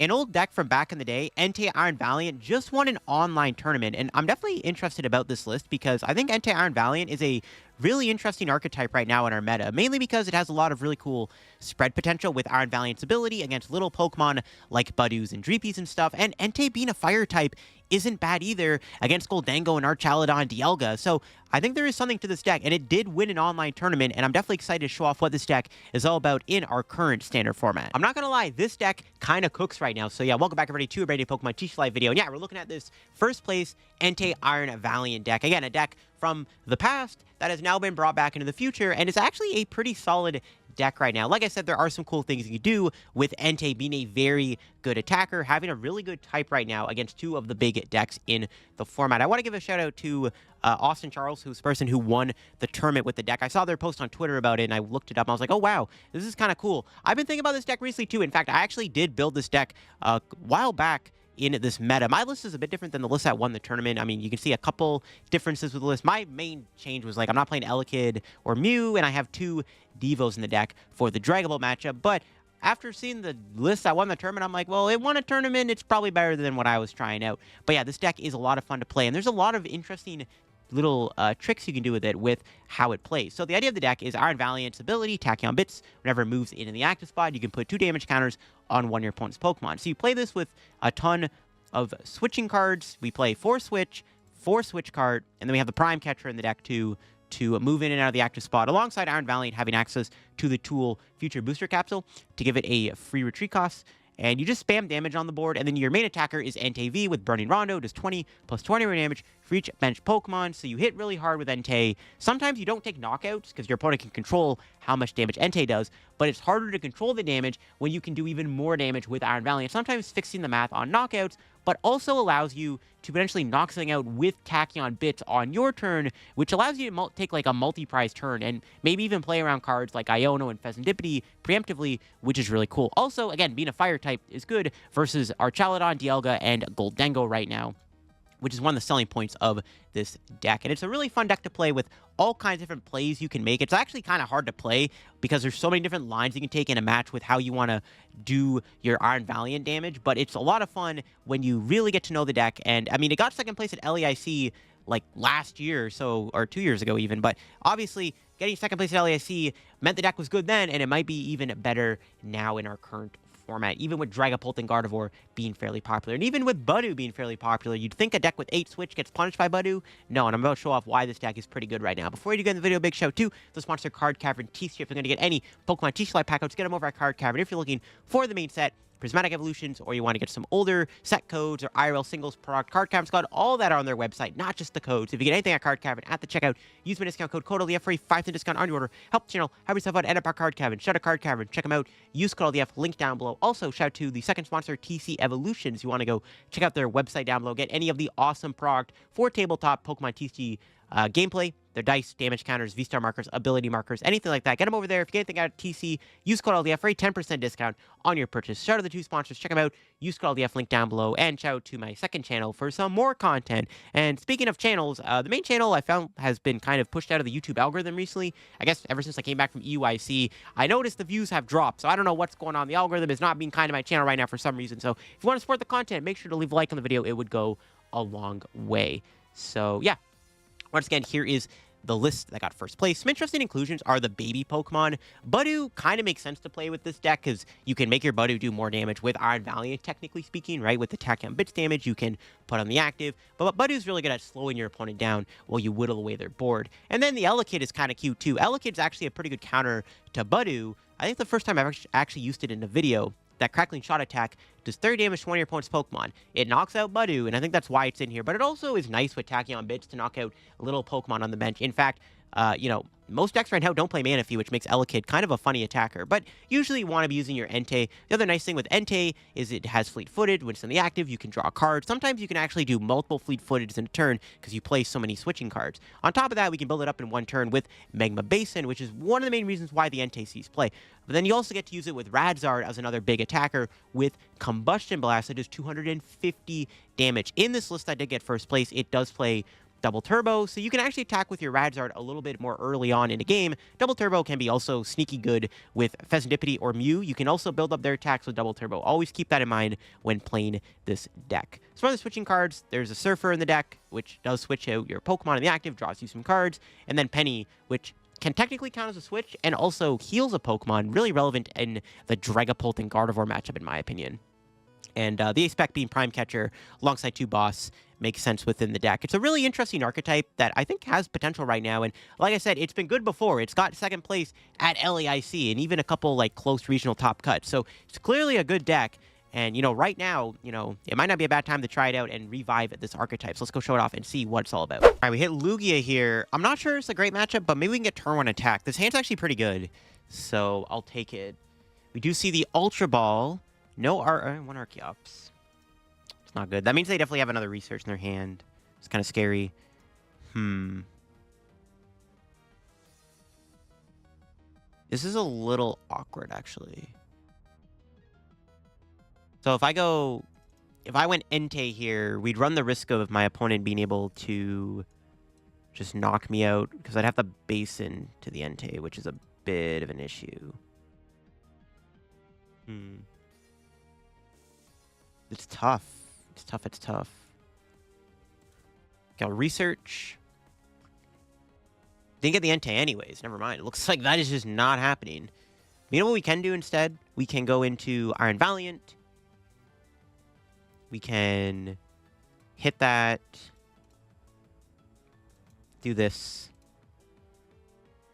An old deck from back in the day, Entei Iron Valiant, just won an online tournament, and I'm definitely interested about this list because I think Entei Iron Valiant is a really interesting archetype right now in our meta, mainly because it has a lot of really cool spread potential with Iron Valiant's ability against little Pokemon like Budews and Dreepies and stuff, and Entei being a fire type isn't bad either against Goldango and Archaludon Dialga, so I think there is something to this deck, and it did win an online tournament, and I'm definitely excited to show off what this deck is all about in our current standard format. I'm not gonna lie, this deck kind of cooks right now, so yeah, welcome back everybody to a brand new Pokemon TCG Live video, and yeah, we're looking at this first place Entei Iron Valiant deck. Again, a deck from the past that has now been brought back into the future, and it's actually a pretty solid deck right now. Like I said, there are some cool things you can do with Entei being a very good attacker, having a really good type right now against two of the big decks in the format. I want to give a shout out to Austin Charles, who's the person who won the tournament with the deck. I saw their post on Twitter about it, and I looked it up, and I was like, oh, wow, this is kind of cool. I've been thinking about this deck recently, too. In fact, I actually did build this deck a while back in this meta. My list is a bit different than the list that won the tournament. I mean, you can see a couple differences with the list. My main change was, like, I'm not playing Elekid or Mew, and I have two Devos in the deck for the Dragapult matchup, but after seeing the list that won the tournament, I'm like, well, it won a tournament, it's probably better than what I was trying out. But yeah, this deck is a lot of fun to play, and there's a lot of interesting little tricks you can do with it with how it plays. So the idea of the deck is Iron Valiant's ability, Tachyon Bits, whenever it moves into the active spot, you can put 2 damage counters on one of your opponent's Pokemon. So you play this with a ton of switching cards. We play 4 Switch, 4 Switch Card, and then we have the Prime Catcher in the deck to move in and out of the active spot, alongside Iron Valiant having access to the tool Future Booster Capsule to give it a free retreat cost. And you just spam damage on the board, and then your main attacker is Entei V with Burning Rondo, does 20 plus 20 damage for each bench Pokemon, so you hit really hard with Entei. Sometimes you don't take knockouts, because your opponent can control how much damage Entei does, but it's harder to control the damage when you can do even more damage with Iron Valiant, sometimes fixing the math on knockouts, but also allows you to potentially knock something out with Tachyon Bits on your turn, which allows you to take like a multi-prize turn, and maybe even play around cards like Iono and Fezandipiti preemptively, which is really cool. Also, again, being a fire type is good versus Archaludon, Dialga, and Goldango right now, which is one of the selling points of this deck. And it's a really fun deck to play with all kinds of different plays you can make. It's actually kind of hard to play because there's so many different lines you can take in a match with how you want to do your Iron Valiant damage, but it's a lot of fun when you really get to know the deck. And, I mean, it got second place at LEIC like last year, so, or 2 years ago even, but obviously getting second place at LEIC meant the deck was good then, and it might be even better now in our current format, even with Dragapult and Gardevoir being fairly popular. And even with Budew being fairly popular, you'd think a deck with 8 Switch gets punished by Budew. No, and I'm about to show off why this deck is pretty good right now. Before you get in the video, big shout to the sponsor Card Cavern TCG. If you're going to get any Pokemon TCG Live packouts, get them over at Card Cavern. If you're looking for the main set, Prismatic Evolutions, or you want to get some older set codes or IRL singles product, Card Cavern's got all that on their website, not just the codes. If you get anything at Card Cavern at the checkout, use my discount code LDF for a 5% discount on your order. Help the channel, have yourself out, end up our Card Cavern. Shout out Card Cavern, check them out, use code LDF, link down below. Also, shout out to the second sponsor, TC Evolutions. You want to go check out their website down below, get any of the awesome product for tabletop Pokemon TCG gameplay, their dice, damage counters, VSTAR markers, ability markers, anything like that. Get them over there. If you get anything out of TC, use code LDF for a 10% discount on your purchase. Shout out to the two sponsors. Check them out. Use code LDF, link down below. And shout out to my second channel for some more content. And speaking of channels, the main channel I found has been kind of pushed out of the YouTube algorithm recently. I guess ever since I came back from EUIC, I noticed the views have dropped. So I don't know what's going on. The algorithm is not being kind to my channel right now for some reason. So if you want to support the content, make sure to leave a like on the video. It would go a long way. So yeah. Once again, here is the list that got first place. Some interesting inclusions are the baby Pokemon. Budew kind of makes sense to play with this deck because you can make your Budew do more damage with Iron Valiant, technically speaking, right? With the Tachyon Bits damage, you can put on the active. But Budew's really good at slowing your opponent down while you whittle away their board. And then the Elekid is kind of cute, too. Elekid's actually a pretty good counter to Budew. I think the first time I've actually used it in a video, that Crackling Shot attack does 30 damage to one of your opponent's Pokemon. It knocks out Budew, and I think that's why it's in here. But it also is nice with Tachyon Bits to knock out little Pokemon on the bench. In fact, you know, most decks right now don't play Manaphy, which makes Elekid kind of a funny attacker, but usually you want to be using your Entei. The other nice thing with Entei is it has fleet-footed. When it's in the active, you can draw a card. Sometimes you can actually do multiple fleet-footeds in a turn because you play so many switching cards. On top of that, we can build it up in one turn with Magma Basin, which is one of the main reasons why the Entei sees play. But then you also get to use it with Radzard as another big attacker with Combustion Blast that does 250 damage. In this list, I did get first place. It does play Double Turbo, so you can actually attack with your Radzard a little bit more early on in a game. Double Turbo can be also sneaky good with Fezandipiti or Mew. You can also build up their attacks with Double Turbo. Always keep that in mind when playing this deck. As far as the switching cards, there's a Surfer in the deck, which does switch out your Pokemon in the active, draws you some cards, and then Penny, which can technically count as a switch and also heals a Pokemon, really relevant in the Dragapult and Gardevoir matchup, in my opinion. And the A-Spec being Prime Catcher alongside 2 Boss makes sense within the deck. It's a really interesting archetype that I think has potential right now. And like I said, it's been good before. It's got second place at LAIC and even a couple like close regional top cuts. So it's clearly a good deck. And, you know, right now, you know, it might not be a bad time to try it out and revive this archetype. So let's go show it off and see what it's all about. All right, we hit Lugia here. I'm not sure it's a great matchup, but maybe we can get turn 1 attack. This hand's actually pretty good, so I'll take it. We do see the Ultra Ball. No one Archeops. It's not good. That means they definitely have another research in their hand. It's kind of scary. This is a little awkward, actually. So if I went Entei here, we'd run the risk of my opponent being able to just knock me out, because I'd have to base into the Entei, which is a bit of an issue. It's tough. It's tough. It's tough. Okay, I'll research. Didn't get the Entei anyways. Never mind. It looks like that is just not happening. You know what we can do instead? We can go into Iron Valiant. We can hit that. Do this.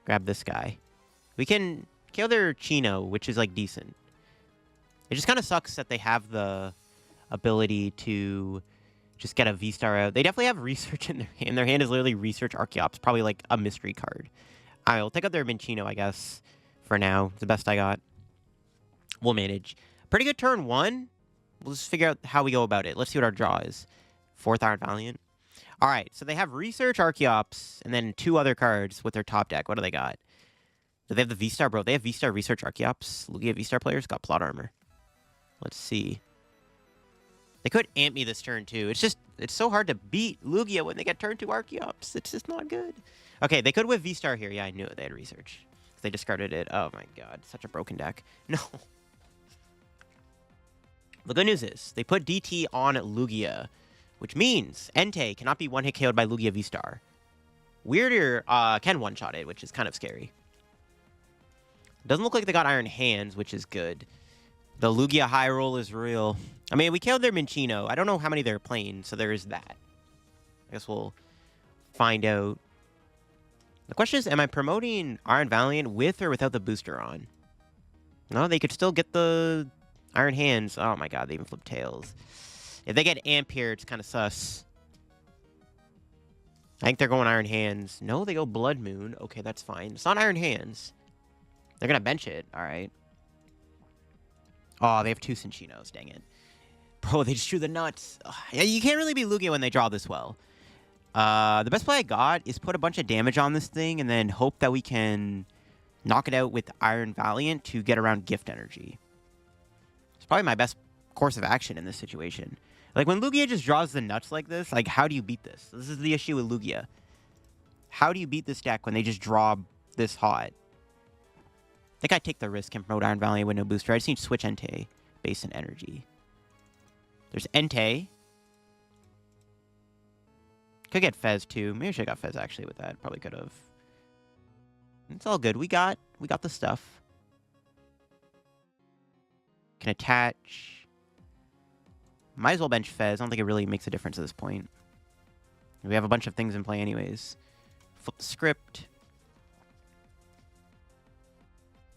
Grab this guy. We can kill their Chino, which is like decent. It just kind of sucks that they have the ability to just get a VSTAR out. They definitely have research in their hand. Their hand is literally research Archeops, probably like a mystery card. I'll take out their Minchino, I guess, for now. It's the best I got. We'll manage. Pretty good turn 1. We'll just figure out how we go about it. Let's see what our draw is. 4th Iron Valiant. All right, so they have research Archeops and then 2 other cards with their top deck. What do they got? Do they have the VSTAR, bro? They have VSTAR research Archeops. Lugia VSTAR players got plot armor. Let's see. They could amp me this turn, too. It's so hard to beat Lugia when they get turn 2 Archeops. It's just not good. Okay, they could with VSTAR here. Yeah, I knew it. They had research. They discarded it. Oh, my God. Such a broken deck. No. The good news is they put DT on Lugia, which means Entei cannot be one-hit KO'd by Lugia VSTAR. Weirder can one-shot it, which is kind of scary. Doesn't look like they got Iron Hands, which is good. The Lugia high roll is real. I mean, we killed their Minchino. I don't know how many they're playing, so there is that. I guess we'll find out. The question is, am I promoting Iron Valiant with or without the booster on? No, they could still get the Iron Hands. Oh my God, they even flip tails. If they get Amp here, it's kind of sus. I think they're going Iron Hands. No, they go Blood Moon. Okay, that's fine. It's not Iron Hands. They're going to bench it. All right. Oh, they have 2 Cinchinos. Dang it. Bro, they just drew the nuts. Ugh. Yeah, you can't really beat Lugia when they draw this well. The best play I got is put a bunch of damage on this thing and then hope that we can knock it out with Iron Valiant to get around Gift Energy. It's probably my best course of action in this situation. Like, when Lugia just draws the nuts like this, like, how do you beat this? This is the issue with Lugia. How do you beat this deck when they just draw this hot? I think I take the risk and promote Iron Valiant with no booster. I just need to switch Entei, base and energy. There's Entei. Could get Fez, too. Maybe I should have got Fez, actually, with that. Probably could have. It's all good. We got the stuff. Can attach. Might as well bench Fez. I don't think it really makes a difference at this point. We have a bunch of things in play anyways. Flip the script.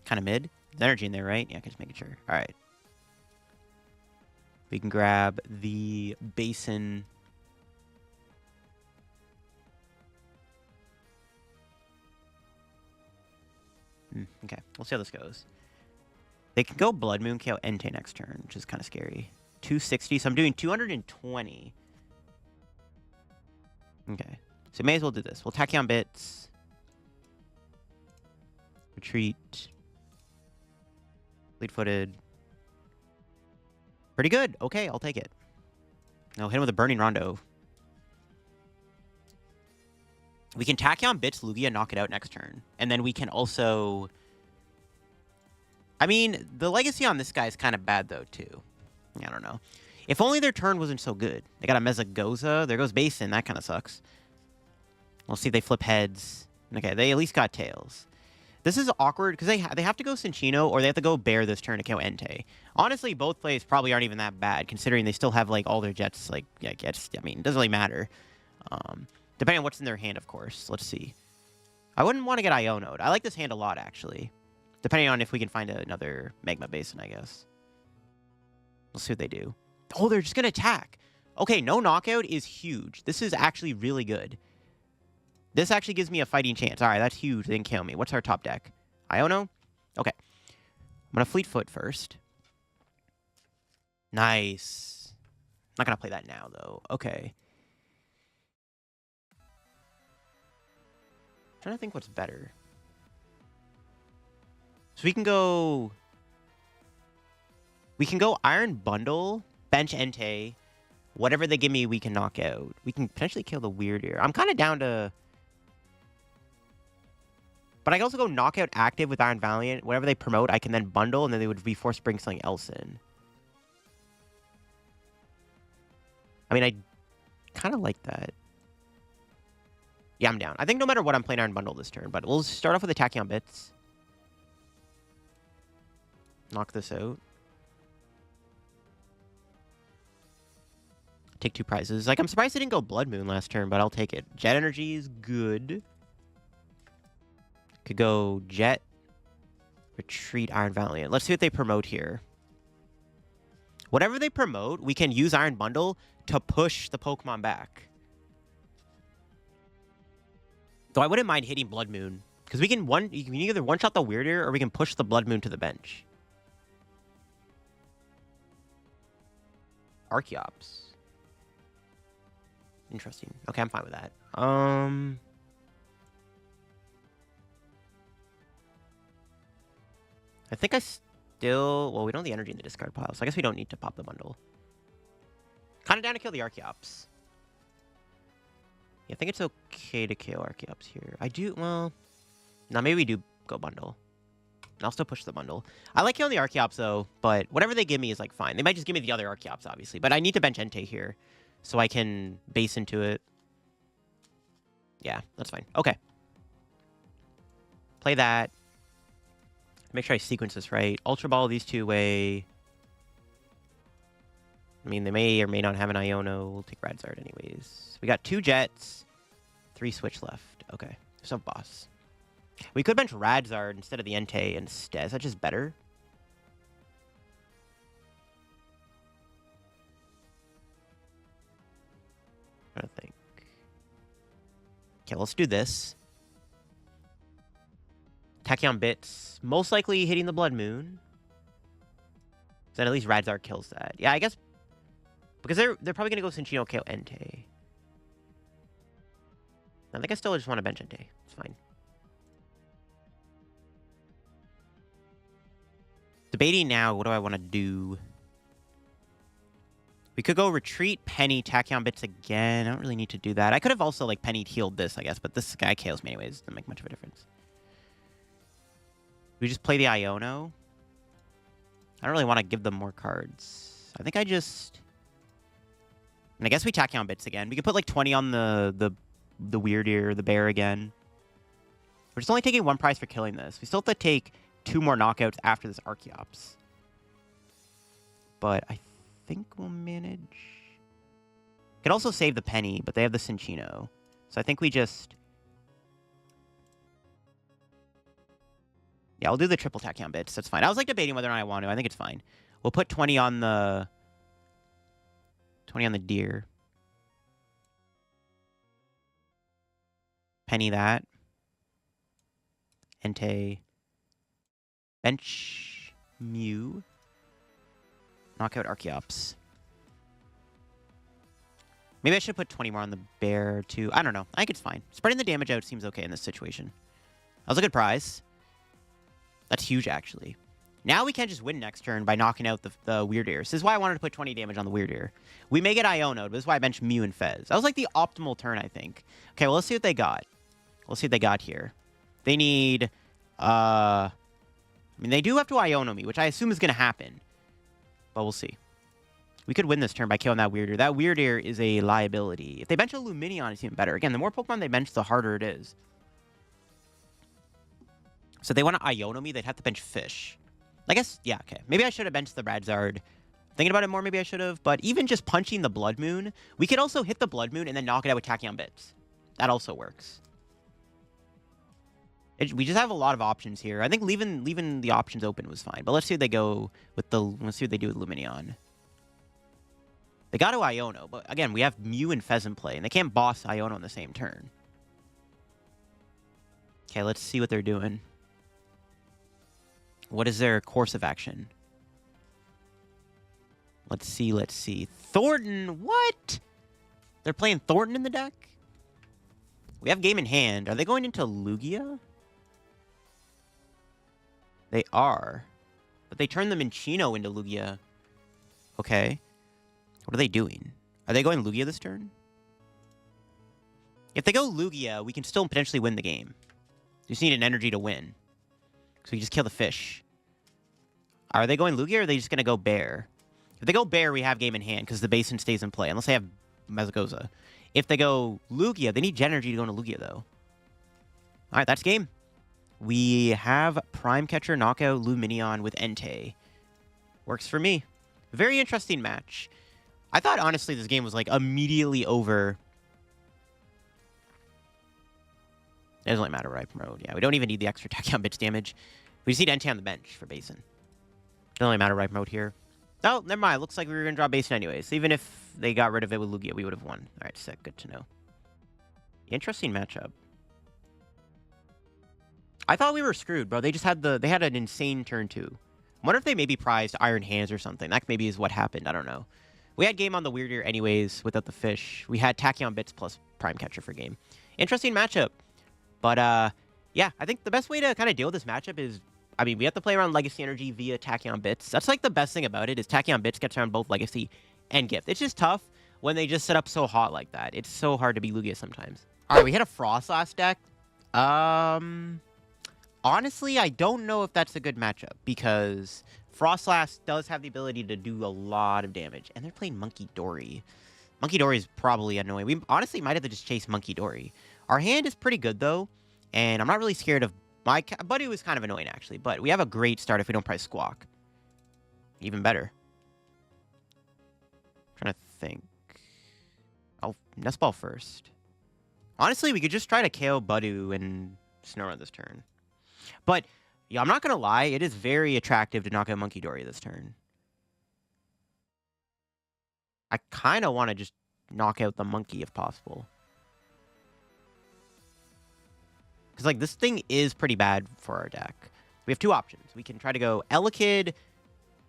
Kind of mid. There's energy in there, right? Yeah, I can just make it sure. All right. We can grab the Basin. Okay, we'll see how this goes. They can go Blood Moon KO Entei next turn, which is kind of scary. 260, so I'm doing 220. Okay, so may as well do this. We'll Tachyon Bits. Retreat. Fleet-footed. Pretty good. Okay, I'll take it. I'll hit him with a Burning Rondo. We can Tachyon Bits Lugia, knock it out next turn. And then we can also... I mean, the legacy on this guy is kind of bad, though, too. I don't know. If only their turn wasn't so good. They got a Mezagoza. There goes Basin. That kind of sucks. We'll see if they flip heads. Okay, they at least got tails. This is awkward because they have to go Cinccino or they have to go Bear this turn to kill Entei. Honestly, both plays probably aren't even that bad considering they still have like all their jets. Like, yeah, I mean, it doesn't really matter. Depending on what's in their hand, of course. Let's see. I wouldn't want to get Iono'd. I like this hand a lot, actually. Depending on if we can find another Magma Basin, I guess. We'll see what they do. Oh, they're just going to attack. Okay, no knockout is huge. This is actually really good. This actually gives me a fighting chance. All right, that's huge. They didn't kill me. What's our top deck? Iono? Okay. I'm going to Fleet Foot first. Nice. Not going to play that now, though. Okay. I'm trying to think what's better. So we can go Iron Bundle, bench Entei. Whatever they give me, we can knock out. We can potentially kill the Weird Ear. I'm kind of down to... But I can also go Knockout Active with Iron Valiant. Whatever they promote, I can then bundle, and then they would be forced to bring something else in. I mean, I kind of like that. Yeah, I'm down. I think no matter what, I'm playing Iron Bundle this turn. But we'll start off with the Tachyon Bits. Knock this out. Take 2 prizes. Like, I'm surprised they didn't go Blood Moon last turn, but I'll take it. Jet Energy is good. Could go Jet. Retreat Iron Valiant. Let's see what they promote here. Whatever they promote, we can use Iron Bundle to push the Pokemon back. Though I wouldn't mind hitting Blood Moon. Because we can either one-shot the Weird Ear or we can push the Blood Moon to the bench. Archeops. Interesting. Okay, I'm fine with that. I think I still... Well, we don't have the energy in the discard pile, so I guess we don't need to pop the bundle. Kind of down to kill the Archeops. Yeah, I think it's okay to kill Archeops here. I do... Well... No, maybe we do go bundle. And I'll still push the bundle. I like killing the Archeops, though, but whatever they give me is, like, fine. They might just give me the other Archeops, obviously. But I need to bench Entei here, so I can base into it. Yeah, that's fine. Okay. Play that. Make sure I sequence this right. Ultra Ball these two away. I mean, they may or may not have an Iono. We'll take Radzard anyways. We got 2 Jets. 3 Switch left. Okay. So boss. We could bench Radzard instead of the Entei instead. Is that just better? I don't think. Okay, let's do this. Tachyon Bits. Most likely hitting the Blood Moon. So then at least Radzard kills that. Yeah, I guess... Because they're probably going to go Cinccino kill Entei. I think I still just want to bench Entei. It's fine. Debating now, what do I want to do? We could go Retreat, Penny, Tachyon Bits again. I don't really need to do that. I could have also, like, Penny healed this, I guess. But this guy KOs me anyways. Doesn't make much of a difference. We just play the Iono. I don't really want to give them more cards. I think I just... And I guess we Tachyon Bits again. We could put, like, 20 on the Weird Ear, the Bear again. We're just only taking 1 prize for killing this. We still have to take 2 more knockouts after this Archeops. But I think we'll manage. Could also save the Penny, but they have the Cinccino. So I think we just... Yeah, I'll do the triple Tachyon Bits. That's fine. I was like debating whether or not I want to. I think it's fine. We'll put 20 on the... 20 on the Deer. Penny that. Entei. Bench Mew. Knockout Archeops. Maybe I should put 20 more on the Bear, too. I don't know. I think it's fine. Spreading the damage out seems okay in this situation. That was a good prize. That's huge, actually. Now we can just win next turn by knocking out the Weird Ear. This is why I wanted to put 20 damage on the Weird Ear. We may get Iono, but this is why I benched Mew and Fez. That was like the optimal turn, I think. Okay, well, let's see what they got. Let's see what they got here. They need... I mean, they do have to Iono me, which I assume is going to happen. But we'll see. We could win this turn by killing that Weird Ear. That Weird Ear is a liability. If they bench a Lumineon, it's even better. Again, the more Pokemon they bench, the harder it is. So they want to Iono me, they'd have to bench Fish. I guess, yeah, okay. Maybe I should have benched the Radzard. Thinking about it more, maybe I should have. But even just punching the Blood Moon, we could also hit the Blood Moon and then knock it out with Tachyon Bits. That also works. We just have a lot of options here. I think leaving the options open was fine. But let's see what they go with the... Let's see what they do with Lumineon. They got to Iono, but again, we have Mew and Fez in play, and they can't boss Iono on the same turn. Okay, let's see what they're doing. What is their course of action? Let's see. Thornton, what? They're playing Thornton in the deck? We have game in hand. Are they going into Lugia? They are. But they turned the Minccino into Lugia. Okay. What are they doing? Are they going Lugia this turn? If they go Lugia, we can still potentially win the game. You just need an energy to win. So we just kill the fish. Are they going Lugia, or are they just going to go Bear? If they go Bear, we have game in hand, because the Basin stays in play, unless they have Mezagoza. If they go Lugia, they need Gen Energy to go into Lugia, though. Alright, that's game. We have Prime Catcher knockout Lumineon with Entei. Works for me. Very interesting match. I thought, honestly, this game was, like, immediately over. It doesn't really matter what I promote. Yeah, we don't even need the extra Tachyon Bits damage. We just need Entei on the bench for Basin. Doesn't really matter what I promote here. Oh, never mind. Looks like we were going to draw Basin anyways. Even if they got rid of it with Lugia, we would have won. All right, sick. Good to know. Interesting matchup. I thought we were screwed, bro. They just had they had an insane turn, too. I wonder if they maybe prized Iron Hands or something. That maybe is what happened. I don't know. We had game on the Weird Ear anyways without the fish. We had Tachyon Bits plus Prime Catcher for game. Interesting matchup. But, yeah, I think the best way to kind of deal with this matchup is, I mean, we have to play around Legacy Energy via Tachyon Bits. That's, like, the best thing about it is Tachyon Bits gets around both Legacy and Gift. It's just tough when they just set up so hot like that. It's so hard to beat Lugia sometimes. All right, we hit a Frostlass deck. Honestly, I don't know if that's a good matchup because Frostlass does have the ability to do a lot of damage. And they're playing Monkey Dory. Monkey Dory is probably annoying. We honestly might have to just chase Monkey Dory. Our hand is pretty good, though. And I'm not really scared of... Budew is kind of annoying, actually. But we have a great start if we don't price Squawk. Even better. I'm trying to think. I'll Nest Ball first. Honestly, we could just try to KO Budew and Snorunt this turn. But, yeah, I'm not going to lie. It is very attractive to knock out Monkey Dory this turn. I kind of want to just knock out the monkey if possible. Because, like, this thing is pretty bad for our deck. We have two options. We can try to go Elekid,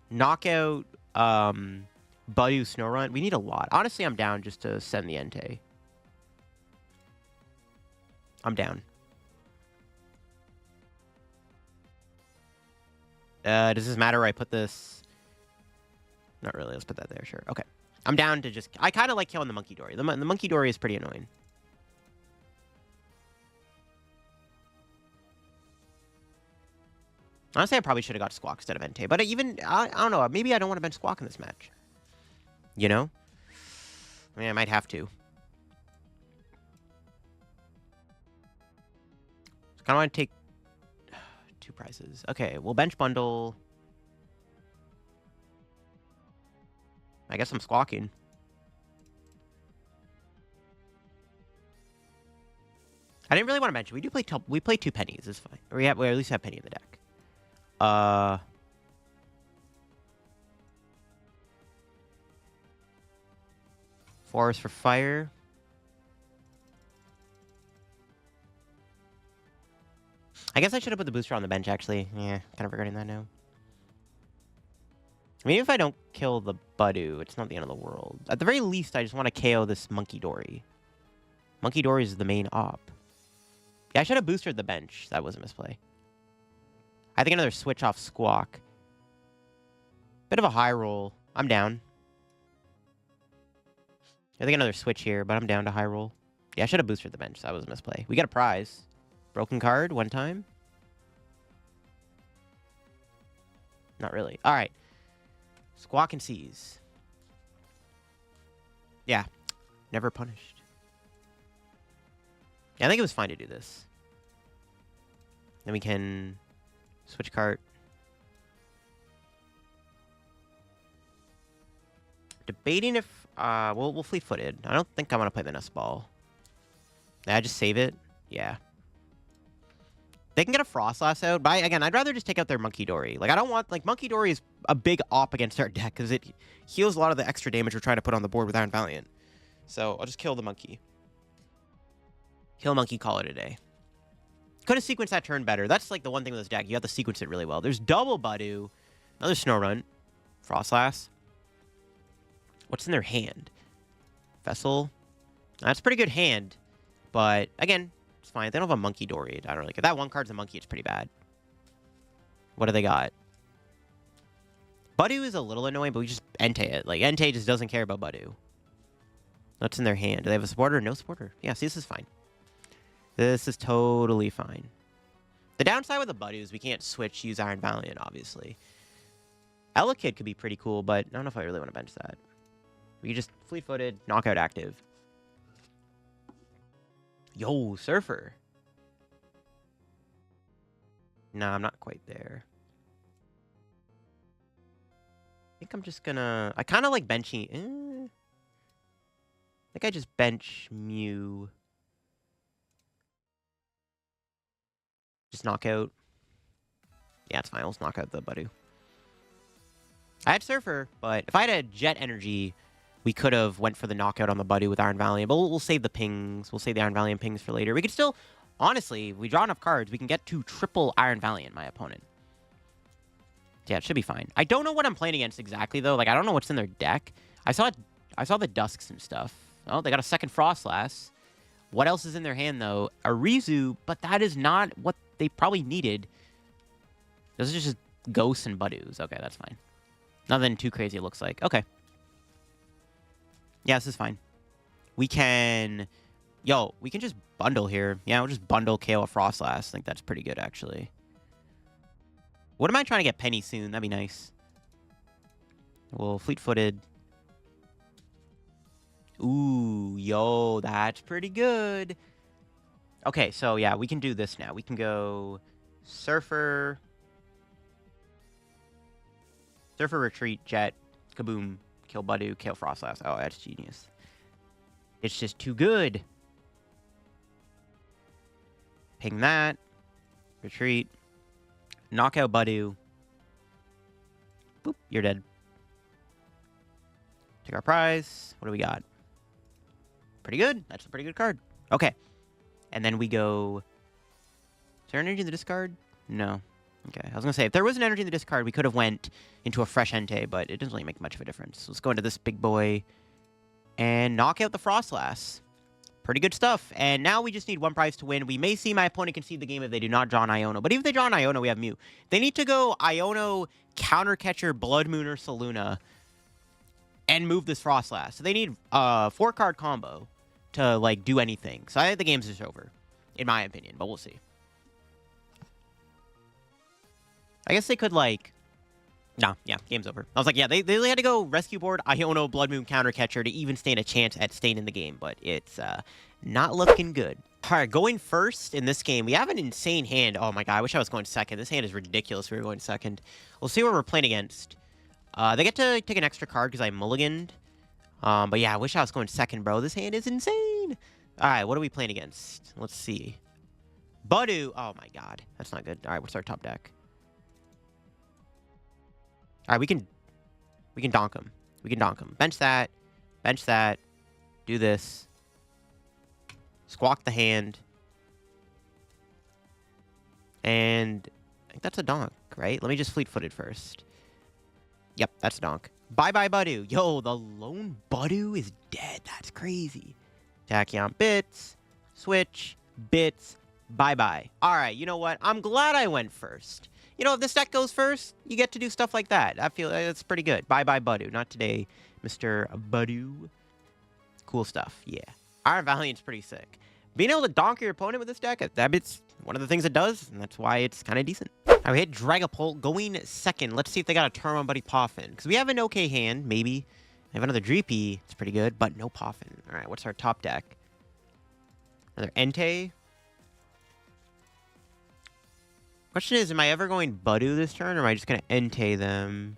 knock out Budew, Snorunt. We need a lot. Honestly, I'm down just to send the Entei. I'm down. Does this matter where I put this? Not really. Let's put that there. Sure. Okay. I'm down to just... I kind of like killing the Monkey Dory. The Monkey Dory is pretty annoying. Honestly, I probably should have got Squawk instead of Entei. But even... I don't know. Maybe I don't want to bench Squawk in this match. You know? I mean, I might have to. I kind of want to take... two prizes. Okay, we'll bench bundle. I guess I'm squawking. I didn't really want to mention we do play we play two pennies. It's fine. Or we at least have Penny in the deck. Forest for fire. I guess I should have put the booster on the bench, actually. Yeah, kind of regretting that now. I mean, if I don't kill the Budew, it's not the end of the world. At the very least, I just want to KO this Monkey Dory. Monkey Dory is the main op. Yeah, I should have boosted the bench. That was a misplay. I think another switch off Squawk. Bit of a high roll. I'm down. I think another switch here, but I'm down to high roll. Yeah, I should have boosted the bench. That was a misplay. We got a prize. Broken card one time. Not really. All right. Squawk and Seize. Yeah. Never punished. Yeah, I think it was fine to do this. Then we can switch cart. Debating if we'll fleet-footed. I don't think I want to play the Nest Ball. Did I just save it? Yeah. They can get a Frostlass out, but again, I'd rather just take out their Monkey Dory. Like, I don't want... Like, Monkey Dory is a big op against our deck, because it heals a lot of the extra damage we're trying to put on the board with Iron Valiant. So, I'll just kill the Monkey. Kill Monkey, call it a day. Could have sequenced that turn better. That's, like, the one thing with this deck. You have to sequence it really well. There's double Budew. Another Snorunt. Frostlass. What's in their hand? Vessel. That's a pretty good hand. But, again... It's fine. They don't have a Monkey Dory. I don't really care. If that one card's a monkey, it's pretty bad. What do they got? Budew is a little annoying, but we just Entei it. Like, Entei just doesn't care about Budew. What's in their hand? Do they have a supporter? No supporter. Yeah, see, this is fine. This is totally fine. The downside with the Budew is we can't switch, use Iron Valiant, obviously. Elekid could be pretty cool, but I don't know if I really want to bench that. We just fleet-footed, knockout active. Yo, Surfer. Nah, I'm not quite there. I think I'm just gonna... I kind of like benching... I think I just bench Mew. Just knock out. Yeah, it's fine. Let's knock out the Budew. I had Surfer, but if I had a Jet Energy... We could have went for the knockout on the Budew with Iron Valiant, but we'll save the pings. We'll save the Iron Valiant pings for later. We could still, honestly, if we draw enough cards, we can get to triple Iron Valiant, my opponent. Yeah, it should be fine. I don't know what I'm playing against exactly, though. Like, I don't know what's in their deck. I saw the Dusks and stuff. Oh, they got a second Frostlass. What else is in their hand, though? A Rizu, but that is not what they probably needed. Those are just Ghosts and Budews. Okay, that's fine. Nothing too crazy, it looks like. Okay. Yeah, this is fine. We can... Yo, we can just bundle here. Yeah, we'll just bundle KO a Frostlass. I think that's pretty good, actually. What am I trying to get Penny soon? That'd be nice. Well, fleet-footed. Ooh, yo, that's pretty good. Okay, so yeah, we can do this now. We can go Surfer. Surfer, Retreat, Jet, Kaboom. Kill Budew, kill Frostlass. Oh, that's genius. It's just too good. Ping that. Retreat. Knock out Budew. Boop, you're dead. Take our prize. What do we got? Pretty good. That's a pretty good card. Okay. And then we go... Is there energy in the discard? No. Okay, I was going to say, if there was an energy in the discard, we could have went into a fresh Entei, but it doesn't really make much of a difference. So let's go into this big boy and knock out the Frostlass. Pretty good stuff. And now we just need one prize to win. We may see my opponent concede the game if they do not draw an Iono. But even if they draw an Iono, we have Mew. They need to go Iono, Counter Catcher, Blood Moon, or Saluna and move this Frostlass. So they need a 4-card combo to, like, do anything. So I think the game's just over, in my opinion, but we'll see. I guess they could, like... Nah, yeah, game's over. I was like, yeah, they had to go Rescue Board, Iono, Blood Moon, Counter Catcher to even stand a chance at staying in the game, but it's not looking good. All right, going first in this game, we have an insane hand. Oh my god, I wish I was going second. This hand is ridiculous if we were going second. We'll see what we're playing against. They get to take an extra card because I mulliganed. But yeah, I wish I was going second, bro. This hand is insane. All right, what are we playing against? Let's see. Budew. Oh my god, that's not good. All right, what's our top deck? All right, we can donk him. We can donk him. Bench that. Bench that. Do this. Squawk the hand. And I think that's a donk, right? Let me just fleet-footed first. Yep, that's a donk. Bye-bye, Budew. Yo, the lone Budew is dead. That's crazy. Tachyon bits. Switch. Bits. Bye-bye. All right, you know what? I'm glad I went first. You know, if this deck goes first, you get to do stuff like that. I feel it's pretty good. Bye-bye, Budew. Not today, Mr. Budew. Cool stuff, yeah. Iron Valiant's pretty sick. being able to donk your opponent with this deck, it's one of the things it does, and that's why it's kind of decent. Alright, we hit Dragapult going second. Let's see if they got a turn on Buddy Poffin. Because we have an okay hand, maybe. I have another Dreepy. It's pretty good, but no Poffin. Alright, what's our top deck? Another Entei. Question is, am I ever going Budew this turn, or am I just going to Entei them?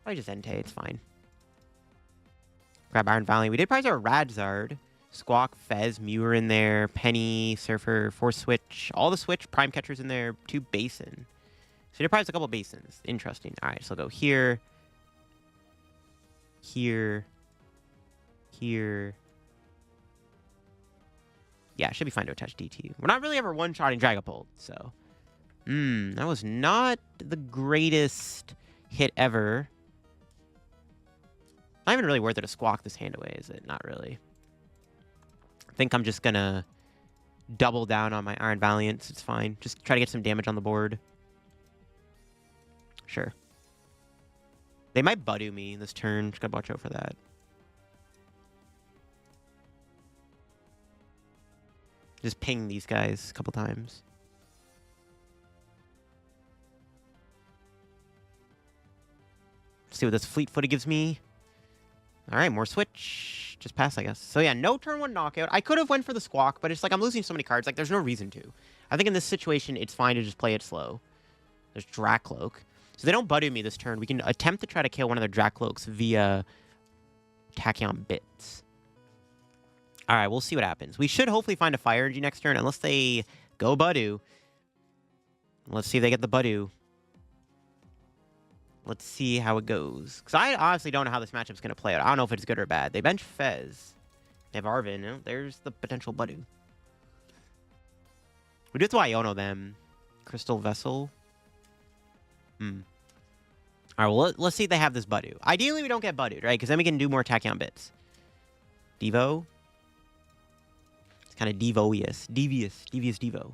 Probably just Entei, it's fine. Grab Iron Valiant. We did prize our Radzard. Squawk, Fez, Mew are in there. Penny, Surfer, 4 Switch. All the Switch. Prime Catchers in there. 2 Basin. So we did prize a couple Basins. Interesting. Alright, so I'll go here. Here. Here. Yeah, should be fine to attach DT. We're not really ever one-shotting Dragapult, so... that was not the greatest hit ever. Not even really worth it to squawk this hand away, is it? Not really. I think I'm just gonna double down on my Iron Valiants. It's fine. Just try to get some damage on the board. Sure. They might Budew me this turn. Just gotta watch out for that. Just ping these guys a couple times. See what this Fleet Footed gives me. Alright, more Switch. Just pass, I guess. So yeah, no turn 1 knockout. I could have went for the Squawk, but it's like I'm losing so many cards. Like, there's no reason to. I think in this situation, it's fine to just play it slow. There's Dracloak. So they don't Budew me this turn. We can attempt to try to kill one of their Dracloaks via Tachyon Bits. Alright, we'll see what happens. We should hopefully find a Fire Energy next turn, unless they go Budew. Let's see if they get the Budew. Let's see how it goes. Because I honestly don't know how this matchup's going to play out. I don't know if it's good or bad. They bench Fez. They have Arvin. You know, there's the potential Budew. We do have to Iono them. Crystal Vessel. Alright, well, let's see if they have this Budew. Ideally, we don't get Budewed, right? Because then we can do more Tachyon Bits. Devo. It's kind of Devious Devo.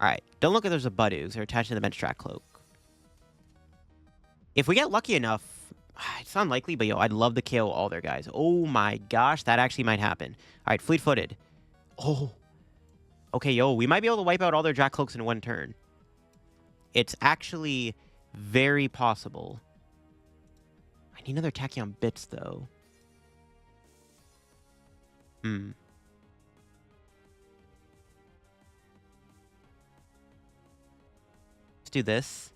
Alright, don't look at there's a Budew, because they're attached to the bench Dracloak. If we get lucky enough, it's unlikely, but yo, I'd love to kill all their guys. Oh my gosh, that actually might happen. Alright, Fleet Footed. Oh. Okay, yo, we might be able to wipe out all their Dracloaks in 1 turn. It's actually very possible. I need another Tachyon Bits, though. Let's do this.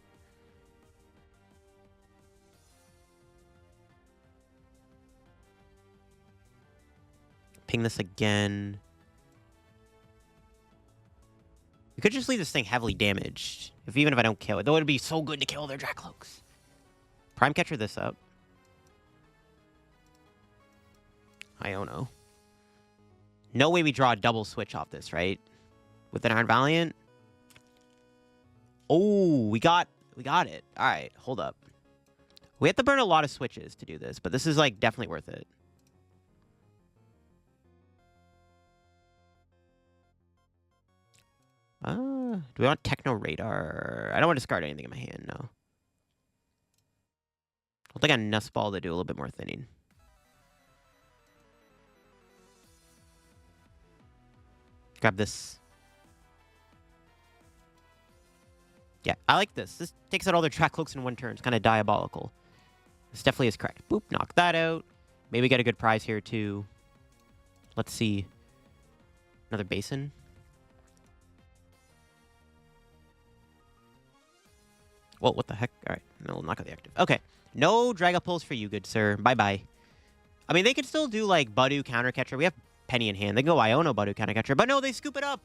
Ping this again. We could just leave this thing heavily damaged. Even if I don't kill it. Though it would be so good to kill their Dracloaks. Prime Catcher this up. Iono. No way we draw a double switch off this, right? With an Iron Valiant. Oh, we got it. Alright, hold up. We have to burn a lot of switches to do this, but this is like definitely worth it. Do we want Techno Radar? I don't want to discard anything in my hand, no. I'll take a Nest Ball to do a little bit more thinning. Grab this. Yeah, I like this. This takes out all their Dracloaks in 1 turn. It's kind of diabolical. This definitely is correct. Boop, knock that out. Maybe get a good prize here, too. Let's see. Another Basin. Well, what the heck? All right. No, knock out the active. Okay. No Dragapults for you, good sir. Bye-bye. I mean, they could still do, like, Budew Counter Catcher. We have Penny in hand. They can go Iono Budew Counter Catcher. But no, they scoop it up.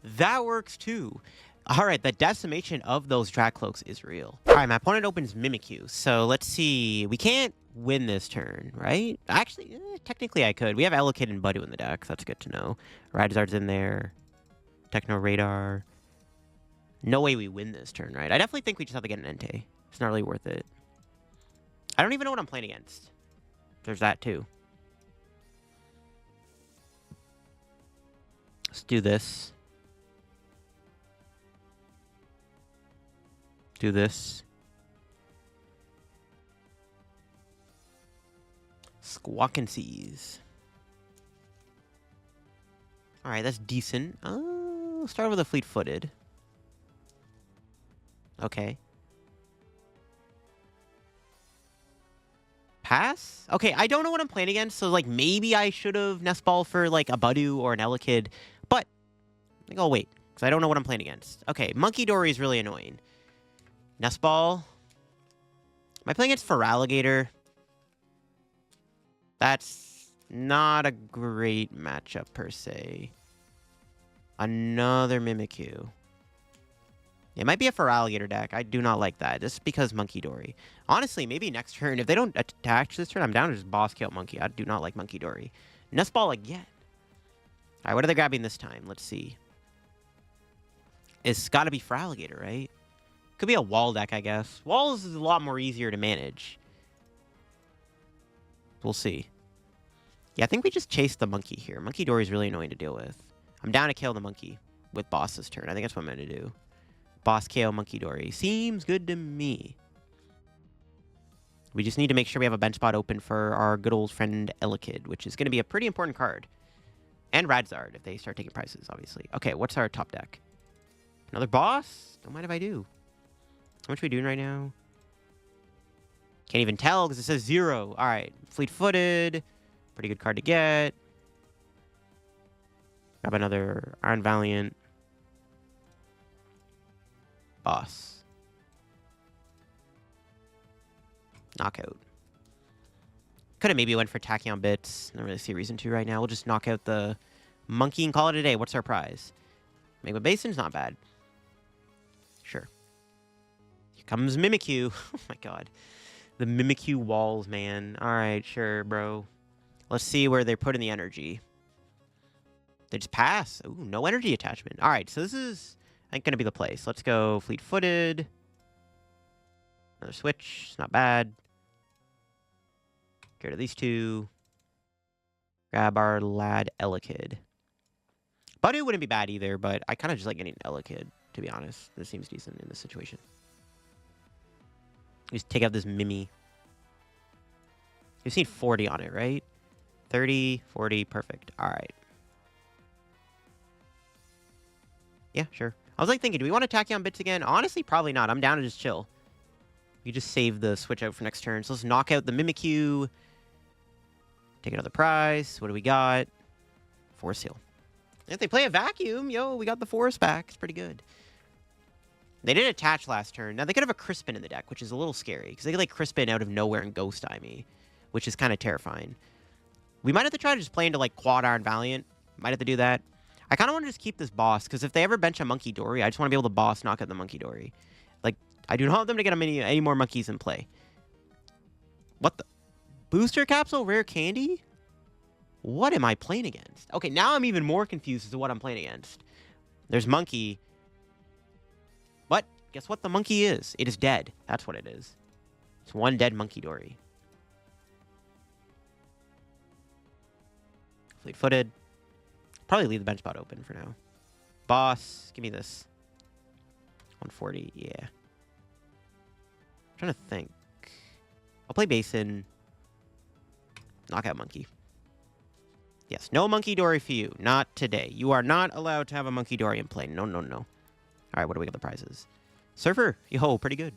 That works, too. All right. The decimation of those Dracloaks is real. All right. My opponent opens Mimikyu. So, let's see. We can't win this turn, right? Actually, technically, I could. We have Elekid and Budew in the deck. That's good to know. Radzard's in there. Techno Radar. No way we win this turn, right? I definitely think we just have to get an Entei. It's not really worth it. I don't even know what I'm playing against. There's that, too. Let's do this. Do this. Squawk and Seize. Alright, that's decent. Start with a fleet-footed. Okay. Pass? Okay, I don't know what I'm playing against, so, like, maybe I should have Nest Ball for, like, a Budew or an Elekid, but I think I'll wait, because I don't know what I'm playing against. Okay, Monkey Dory is really annoying. Nest Ball. Am I playing against Feraligatr? That's not a great matchup, per se. Another Mimikyu. It might be a Feraligatr deck. I do not like that. Just because Monkey Dory. Honestly, maybe next turn, if they don't attach this turn, I'm down to just boss kill Monkey. I do not like Monkey Dory. Nest Ball again. Alright, what are they grabbing this time? Let's see. It's gotta be Feraligatr, right? Could be a wall deck, I guess. Walls is a lot more easier to manage. We'll see. Yeah, I think we just chase the Monkey here. Monkey Dory is really annoying to deal with. I'm down to kill the Monkey with boss this turn. I think that's what I'm going to do. Boss KO Monkey Dory. Seems good to me. We just need to make sure we have a bench spot open for our good old friend Elekid, which is going to be a pretty important card. And Radzard, if they start taking prices, obviously. Okay, what's our top deck? Another boss? Don't mind if I do. How much are we doing right now? Can't even tell because it says 0. All right, fleet-footed. Pretty good card to get. Grab another Iron Valiant. Boss. Knockout. Could have maybe went for Tachyon Bits. Don't really see a reason to right now. We'll just knock out the Monkey and call it a day. What's our prize? Magma Basin's not bad. Sure. Here comes Mimikyu. Oh my god. The Mimikyu walls, man. Alright, sure, bro. Let's see where they're putting the energy. They just pass. Ooh, no energy attachment. Alright, so this is, I think, going to be the place. Let's go fleet-footed. Another switch. It's not bad. Get rid of these two. Grab our lad Elekid. Budew wouldn't be bad either, but I kind of just like getting Elekid, to be honest. This seems decent in this situation. Just take out this Mimi. You've seen 40 on it, right? 30, 40, perfect. All right. Yeah, sure. I was like thinking, do we want to Tachyon Bits again? Honestly, probably not. I'm down to just chill. You just save the switch out for next turn. So let's knock out the Mimikyu. Take another prize. What do we got? Force Heal. If they play a Vacuum, yo, we got the Force back. It's pretty good. They didn't attach last turn. Now, they could have a Crispin in the deck, which is a little scary. Because they could, like, Crispin out of nowhere and Ghost Eye me. Which is kind of terrifying. We might have to try to just play into, like, Quad Iron Valiant. Might have to do that. I kind of want to just keep this boss. Because if they ever bench a Monkey Dory, I just want to be able to boss knock out the Monkey Dory. Like, I do not want them to get any more monkeys in play. What the? Booster Capsule Rare Candy? What am I playing against? Okay, now I'm even more confused as to what I'm playing against. There's Monkey. But guess what the Monkey is? It is dead. That's what it is. It's one dead Monkey Dory. Fleet-footed. Probably leave the bench spot open for now. Boss, give me this. 140, yeah. I'm trying to think. I'll play Basin. Knock out Monkey. Yes, no Monkey Dory for you. Not today. You are not allowed to have a Monkey Dory in play. No, no, no. All right, what do we got the prizes? Surfer. Yo, pretty good.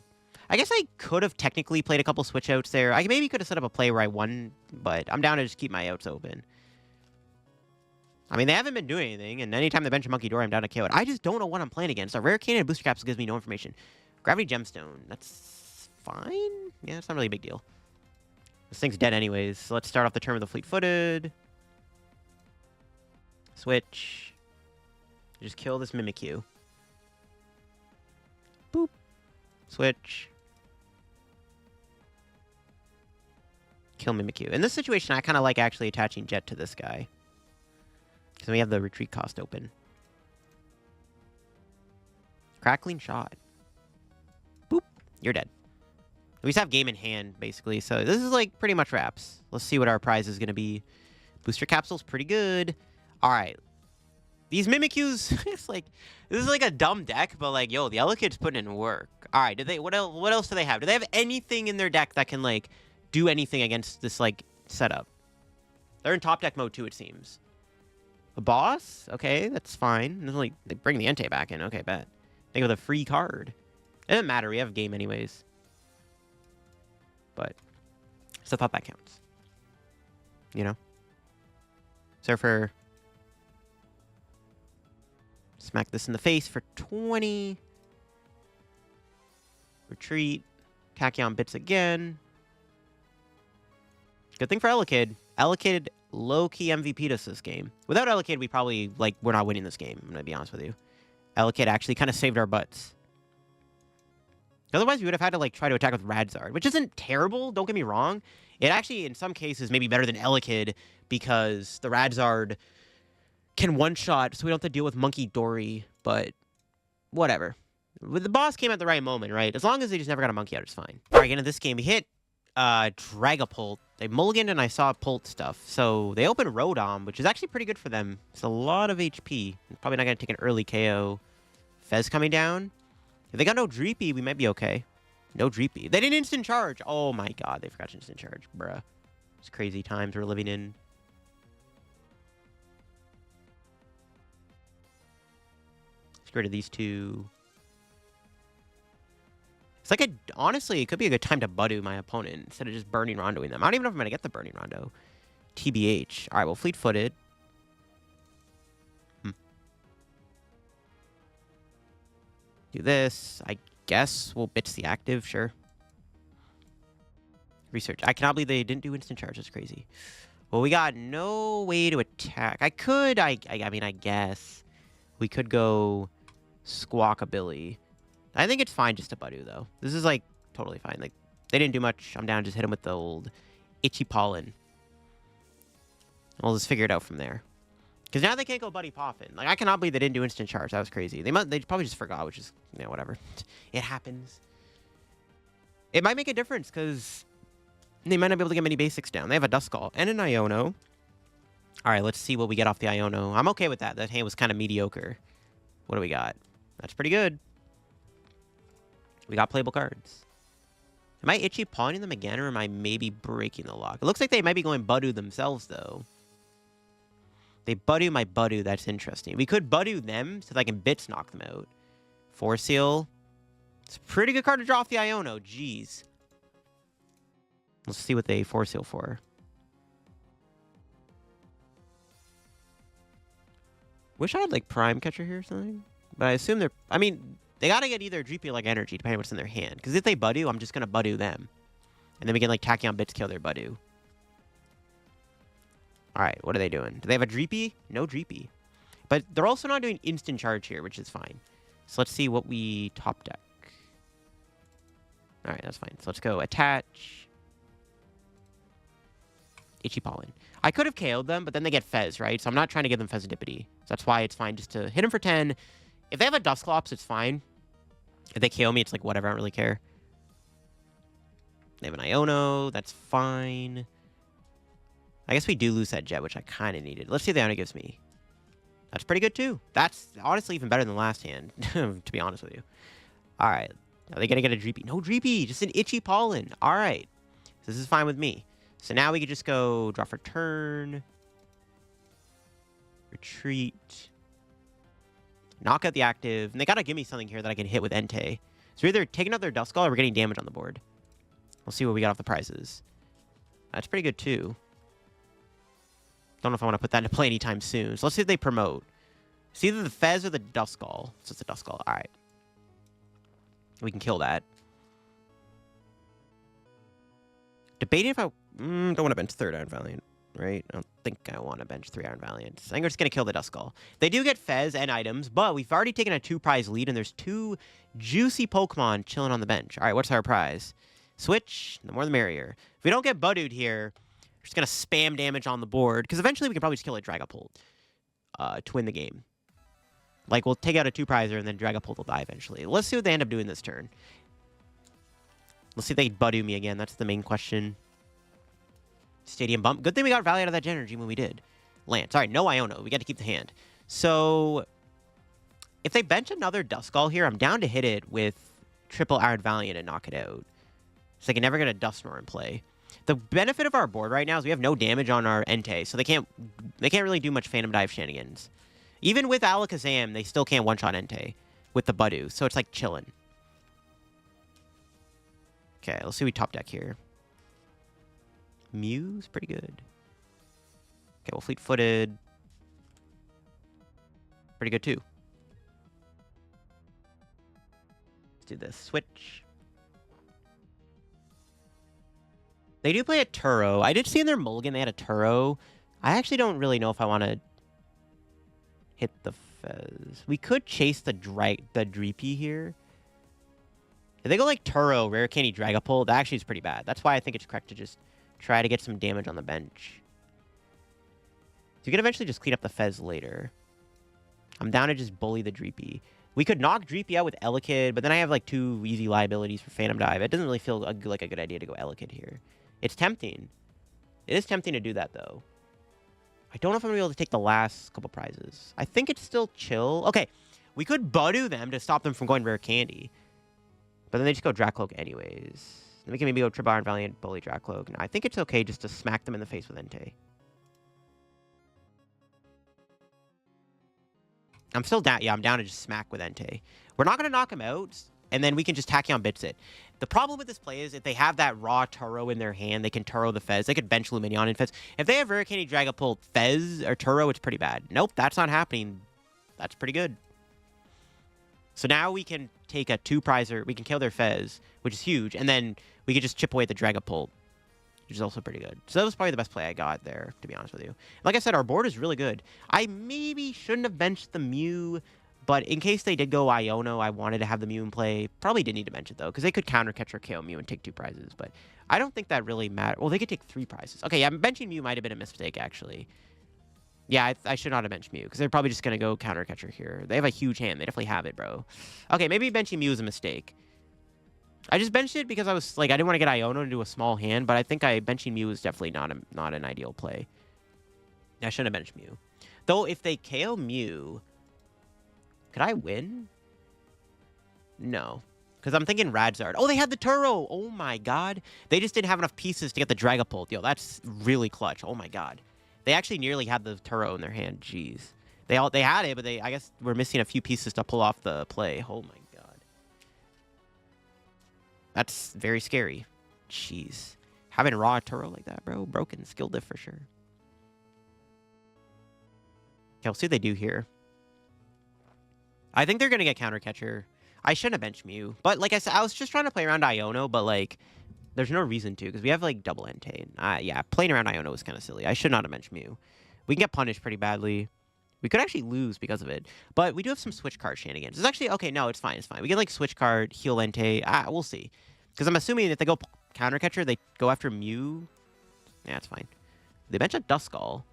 I guess I could have technically played a couple switch outs there. I maybe could have set up a play where I won, but I'm down to just keep my outs open. I mean, they haven't been doing anything, and anytime they bench a Monkey Dory, I'm down to KO it. I just don't know what I'm playing against. A Rare Candy and Booster Capsule gives me no information. Gravity Gemstone. That's fine. Yeah, it's not really a big deal. This thing's dead anyways. So let's start off the turn with the fleet-footed. Switch. Just kill this Mimikyu. Boop. Switch. Kill Mimikyu. In this situation, I kind of like actually attaching Jet to this guy. Because we have the retreat cost open. Crackling Shot. Boop. You're dead. We just have game in hand, basically. So this is like pretty much wraps. Let's see what our prize is going to be. Booster Capsule's pretty good. All right. These Mimikyus, it's like, this is like a dumb deck, but like, yo, the Elekid's putting in work. All right. What else do they have? Do they have anything in their deck that can like do anything against this like setup? They're in top deck mode too, it seems. A boss? Okay, that's fine. Like, they bring the Entei back in. Okay, bet. They go with a free card. It doesn't matter. We have a game anyways. But still thought that counts. You know? Surfer. Smack this in the face for 20. Retreat. Tachyon bits again. Good thing for Elekid. Elekid low-key MVP'd us this game. Without Elekid, we probably, like, we're not winning this game. I'm going to be honest with you. Elekid actually kind of saved our butts. Otherwise, we would have had to, like, try to attack with Radzard, which isn't terrible, don't get me wrong. It actually, in some cases, may be better than Elekid because the Radzard can one-shot, so we don't have to deal with Monkey Dory, but whatever. The boss came at the right moment, right? As long as they just never got a monkey out, it's fine. All right, again, in this game, we hit Dragapult. They mulliganed and I saw Pult stuff. So they opened Rodom, which is actually pretty good for them. It's a lot of HP. Probably not going to take an early KO. Fez coming down. If they got no Dreepy, we might be okay. No Dreepy. They didn't instant charge. Oh my god, they forgot to instant charge. Bruh. It's crazy times we're living in. Let's get rid of these two. It's like honestly, it could be a good time to Budew my opponent instead of just burning rondoing them. I don't even know if I'm going to get the burning rondo. TBH. All right, well, fleet-footed. Do this. I guess we'll bitch the active, sure. Research. I cannot believe they didn't do instant charge. That's crazy. Well, we got no way to attack. I could, I mean, I guess. We could go Squawkabilly. I think it's fine just to Budew, though. This is, like, totally fine. Like, they didn't do much. I'm down to just hit him with the old Itchy Pollen. We'll just figure it out from there. Because now they can't go Buddy Poffin. Like, I cannot believe they didn't do instant charge. That was crazy. They probably just forgot, which is, you know, whatever. It happens. It might make a difference, because they might not be able to get many basics down. They have a Duskull and an Iono. All right, let's see what we get off the Iono. I'm okay with that. That hand was kind of mediocre. What do we got? That's pretty good. We got playable cards. Am I Itchy pawning them again, or am I maybe breaking the lock? It looks like they might be going Budew themselves, though. They Budew my Budew. That's interesting. We could Budew them so that I can bits knock them out. Force Seal. It's a pretty good card to draw off the Iono. Jeez. Let's see what they Force Seal for. Wish I had, like, Prime Catcher here or something. But I assume they're... I mean... They gotta get either Dreepy or like energy, depending on what's in their hand. Because if they Budew, I'm just gonna Budew them. And then we can like Tachyon bits kill their Budew. Alright, what are they doing? Do they have a Dreepy? No Dreepy. But they're also not doing instant charge here, which is fine. So let's see what we top deck. Alright, that's fine. So let's go attach. Itchy Pollen. I could have KO'd them, but then they get Fez, right? So I'm not trying to give them Fezandipiti. So that's why it's fine just to hit them for 10. If they have a Dusclops, it's fine. If they KO me, it's like, whatever, I don't really care. They have an Iono, that's fine. I guess we do lose that Jet, which I kind of needed. Let's see what the Iono gives me. That's pretty good, too. That's honestly even better than the last hand, to be honest with you. All right. Are they going to get a Dreepy? No Dreepy, just an Itchy Pollen. All right. So this is fine with me. So now we could just go draw for turn. Retreat. Knock out the active. And they got to give me something here that I can hit with Entei. So we're either taking out their Duskull or we're getting damage on the board. We'll see what we got off the prizes. That's pretty good, too. Don't know if I want to put that into play anytime soon. So let's see if they promote. It's either the Fez or the Duskull. So it's a Duskull. All right. We can kill that. Debating if I... don't want to bench 3rd Iron Valiant. Right? I don't think I want to bench 3 Iron Valiants. I think we're just going to kill the Duskull. They do get Fez and items, but we've already taken a 2-prize lead, and there's 2 juicy Pokemon chilling on the bench. All right, what's our prize? Switch. The more the merrier. If we don't get Budewed here, we're just going to spam damage on the board, because eventually we can probably just kill a Dragapult to win the game. Like, we'll take out a 2-prizer, and then Dragapult will die eventually. Let's see what they end up doing this turn. Let's see if they Budew me again. That's the main question. Stadium Bump. Good thing we got Valley out of that Gen-Energy when we did. Lance. All right, no Iono. We got to keep the hand. So, if they bench another Duskull here, I'm down to hit it with triple Iron Valiant and knock it out. So they can never get a Dusknoir in play. The benefit of our board right now is we have no damage on our Entei, so they can't really do much Phantom Dive shenanigans. Even with Alakazam, they still can't one-shot Entei with the Budew, so it's like chilling. Okay, let's see what we top deck here. Mew's pretty good. Okay, well, Fleet-Footed. Pretty good, too. Let's do this. Switch. They do play a Turo. I did see in their mulligan they had a Turo. I actually don't really know if I want to hit the Fez. We could chase the Dreepy here. If they go like Turo, Rare Candy, Dragapult, that actually is pretty bad. That's why I think it's correct to just try to get some damage on the bench. So you can eventually just clean up the Fez later. I'm down to just bully the Dreepy. We could knock Dreepy out with Elekid, but then I have like 2 easy liabilities for Phantom Dive. It doesn't really feel like a good idea to go Elekid here. It's tempting. It is tempting to do that, though. I don't know if I'm going to be able to take the last couple prizes. I think it's still chill. Okay, we could Budew them to stop them from going Rare Candy. But then they just go Dracloak anyways. Then we can maybe go Entei Iron Valiant, bully Dracloak. And I think it's okay just to smack them in the face with Entei. I'm still down. Yeah, I'm down to just smack with Entei. We're not going to knock him out, and then we can just Tachyon Bits it. The problem with this play is if they have that raw Turo in their hand, they can Turo the Fez. They could bench Lumineon and Fez. If they have Rare Candy, Dragapult, Fez, or Turo, it's pretty bad. Nope, that's not happening. That's pretty good. So now we can take a 2-prizer. We can kill their Fez, which is huge, and then we can just chip away at the Dragapult, which is also pretty good. So that was probably the best play I got there, to be honest with you. Like I said, our board is really good. I maybe shouldn't have benched the Mew, but in case they did go Iono, I wanted to have the Mew in play. Probably didn't need to bench it, though, because they could counter catch or KO Mew and take 2 prizes, but I don't think that really matters. Well, they could take 3 prizes. Okay, yeah, benching Mew might have been a mistake, actually. Yeah, I should not have benched Mew, because they're probably just going to go counter catcher here. They have a huge hand. They definitely have it, bro. Okay, maybe benching Mew is a mistake. I just benched it because I was like, I didn't want to get Iono into a small hand, but I think benching Mew is definitely not an ideal play. I shouldn't have benched Mew. Though, if they KO Mew, could I win? No. Because I'm thinking Radzard. Oh, they had the Turo! Oh my god. They just didn't have enough pieces to get the Dragapult. Yo, that's really clutch. Oh my god. They actually nearly had the Turo in their hand. Jeez. They had it, but I guess we're missing a few pieces to pull off the play. Oh my god. That's very scary. Jeez. Having raw Turo like that, bro. Broken. Skill diff for sure. Okay, we'll see what they do here. I think they're going to get counter catcher. I shouldn't have benched Mew. But like I said, I was just trying to play around Iono, but like, there's no reason to, because we have like double Entei. Yeah, playing around Iono was kind of silly. I should not have benched Mew. We can get punished pretty badly. We could actually lose because of it. But we do have some Switch Card shenanigans. It's actually, okay, no, it's fine, it's fine. We can like Switch Card, heal Entei. We'll see. Because I'm assuming if they go counter catcher, they go after Mew. Yeah, it's fine. They bench a Duskull.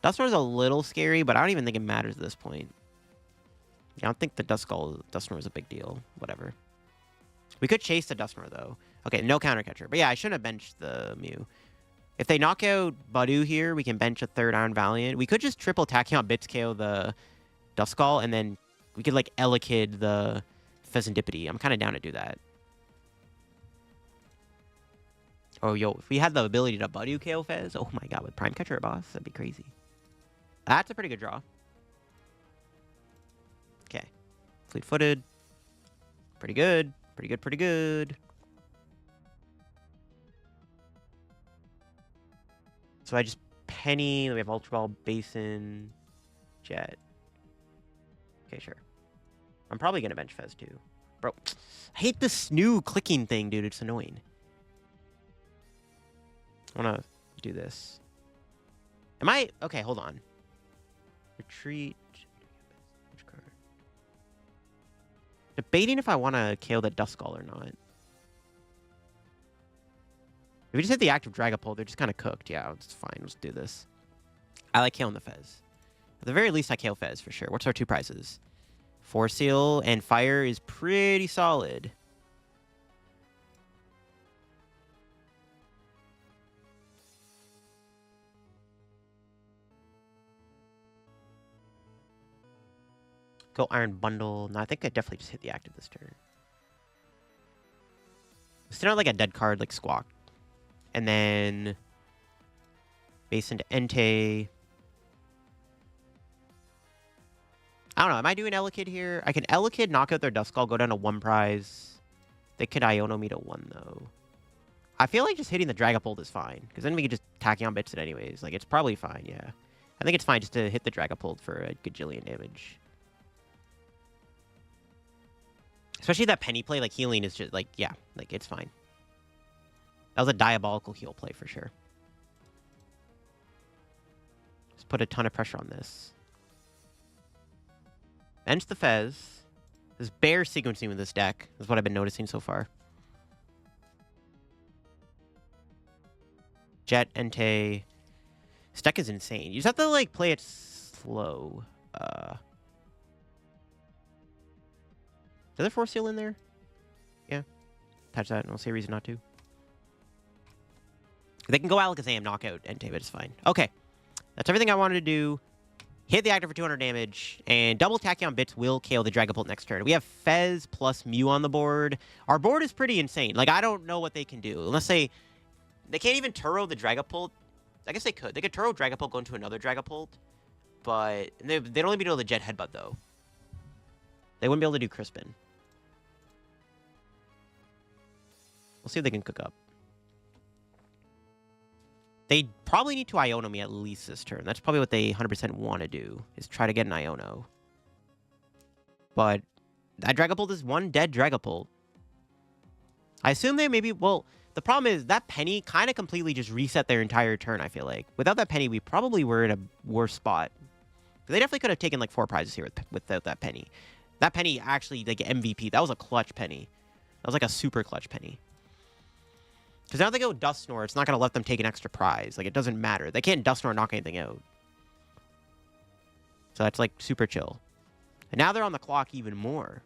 Dusknoir is a little scary, but I don't even think it matters at this point. I don't think the Dusknoir is a big deal. Whatever. We could chase the Dusknoir, though. Okay, no counter catcher. But yeah, I shouldn't have benched the Mew. If they knock out Budew here, we can bench a 3rd Iron Valiant. We could just triple Tachyon Bits KO the Duskull, and then we could, like, Elekid the Fezandipiti. I'm kind of down to do that. Oh, yo, if we had the ability to Budew KO Fez, oh my god, with Prime Catcher boss, that'd be crazy. That's a pretty good draw. Okay. Fleet-Footed. Pretty good. Pretty good, pretty good. So I just Penny. Then we have Ultra Ball, Basin, Jet. Okay, sure. I'm probably going to bench Fez too. Bro, I hate this new clicking thing, dude. It's annoying. I want to do this. Am I... Okay, hold on. Retreat. Which card? Debating if I want to KO the Duskull or not. If we just hit the active Dragapult, they're just kind of cooked. Yeah, it's fine. Let's do this. I like KOing the Fez. At the very least, I KO Fez for sure. What's our 2 prizes? Force Seal and Fire is pretty solid. Go Iron Bundle. No, I think I definitely just hit the active this turn. It's not like a dead card like Squawk. And then base into Entei. I don't know. Am I doing Elekid here? I can Elekid, knock out their Duskull, go down to 1 prize. They could Iono me to 1, though. I feel like just hitting the Dragapult is fine, because then we can just Tachyon Bits it anyways. Like, it's probably fine, yeah. I think it's fine just to hit the Dragapult for a gajillion damage. Especially that Penny play, like, healing is just, like, yeah, like, it's fine. That was a diabolical heal play for sure. Just put a ton of pressure on this. Bench the Fez. There's bear sequencing with this deck, is what I've been noticing so far. Jet, Entei. This deck is insane. You just have to, like, play it slow. Is there a Force Seal in there? Yeah. Touch that, and I'll see a reason not to. They can go Alakazam, knock out Entei, but it's fine. Okay. That's everything I wanted to do. Hit the active for 200 damage, and double Tachyon Bits will KO the Dragapult next turn. We have Fez plus Mew on the board. Our board is pretty insane. Like, I don't know what they can do. Unless they can't even Turo the Dragapult. I guess they could. They could Turo Dragapult, go into another Dragapult. But they'd only be able to Jet Headbutt, though. They wouldn't be able to do Crispin. We'll see if they can cook up. They probably need to Iono me at least this turn. That's probably what they 100% want to do, is try to get an Iono. But that Dragapult is one dead Dragapult. I assume they maybe... Well, the problem is that Penny kind of completely just reset their entire turn, I feel like. Without that Penny, we probably were in a worse spot. They definitely could have taken like 4 prizes here without that Penny. That Penny actually, like, MVP. That was a clutch Penny. That was like a super clutch Penny. Because now they go Dusknoir, it's not going to let them take an extra prize. Like, it doesn't matter. They can't Dusknoir knock anything out. So that's, like, super chill. And now they're on the clock even more.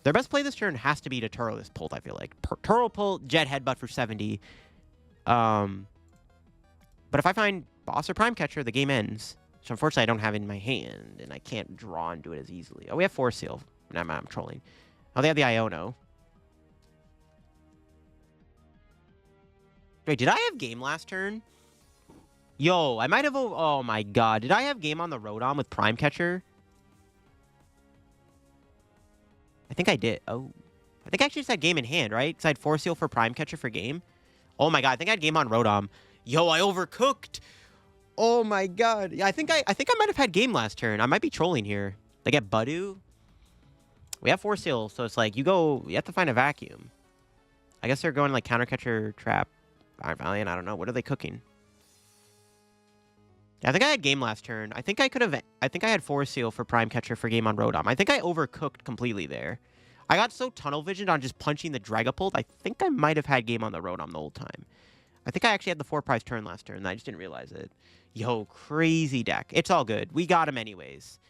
Their best play this turn has to be to Turo this Pult, I feel like. Turo Pult, Jet Headbutt for 70. But if I find Boss or Prime Catcher, the game ends. Which, unfortunately, I don't have in my hand. And I can't draw and do it as easily. Oh, we have Force Seal. I'm trolling. Oh, they have the Iono. Wait, did I have game last turn? Yo, I might have... Oh my god. Did I have game on the Rotom with Prime Catcher? I think I did. Oh. I think I actually just had game in hand, right? Because I had Force Seal for Prime Catcher for game. Oh my god, I think I had game on Rotom. Yo, I overcooked! Oh my god. Yeah, I think I might have had game last turn. I might be trolling here. They get Budew. We have Force Seal, so it's like, you have to find a vacuum. I guess they're going like Counter Catcher, Trap. Iron Valiant, I don't know. What are they cooking? Yeah, I think I had game last turn. I think I had Force Seal for Prime Catcher for game on Rotom. I think I overcooked completely there. I got so tunnel visioned on just punching the Dragapult. I think I might have had game on the Rotom the whole time. I think I actually had the 4 prize turn last turn, and I just didn't realize it. Yo, crazy deck. It's all good. We got him anyways.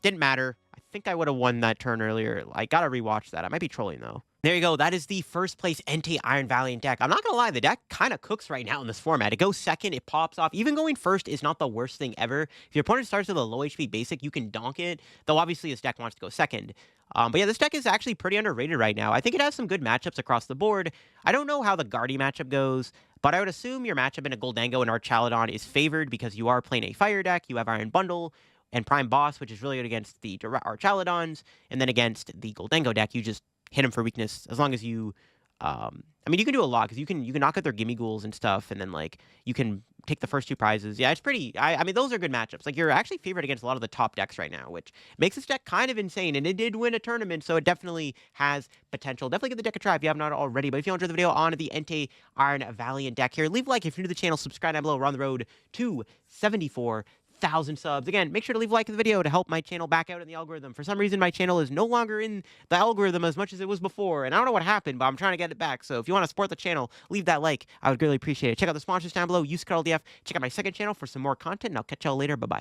Didn't matter. I think I would have won that turn earlier. I gotta rewatch that. I might be trolling, though. There you go. That is the first place Entei Iron Valiant deck. I'm not going to lie. The deck kind of cooks right now in this format. It goes second. It pops off. Even going first is not the worst thing ever. If your opponent starts with a low HP basic, you can donk it. Though, obviously, this deck wants to go second. But yeah, this deck is actually pretty underrated right now. I think it has some good matchups across the board. I don't know how the Guardy matchup goes, but I would assume your matchup in a Goldango and Archaladon is favored because you are playing a Fire deck. You have Iron Bundle and Prime Boss, which is really good against the Archaladons. And then against the Goldango deck, you just hit them for weakness as long as you... I mean, you can do a lot because you can knock out their Gimme Ghouls and stuff, and then, like, you can take the first 2 prizes. Yeah, it's pretty... I mean, those are good matchups. Like, you're actually favored against a lot of the top decks right now, which makes this deck kind of insane, and it did win a tournament, so it definitely has potential. Definitely give the deck a try if you have not already, but if you enjoyed the video on the Entei Iron Valiant deck here, leave a like if you're new to the channel, subscribe down below. We're on the road to 74,000 subs. Again, make sure to leave a like to the video to help my channel back out in the algorithm. For some reason, my channel is no longer in the algorithm as much as it was before, and I don't know what happened, but I'm trying to get it back. So if you want to support the channel, leave that like. I would greatly appreciate it. Check out the sponsors down below. Use code LDF. Check out my second channel for some more content, and I'll catch y'all later. Bye-bye.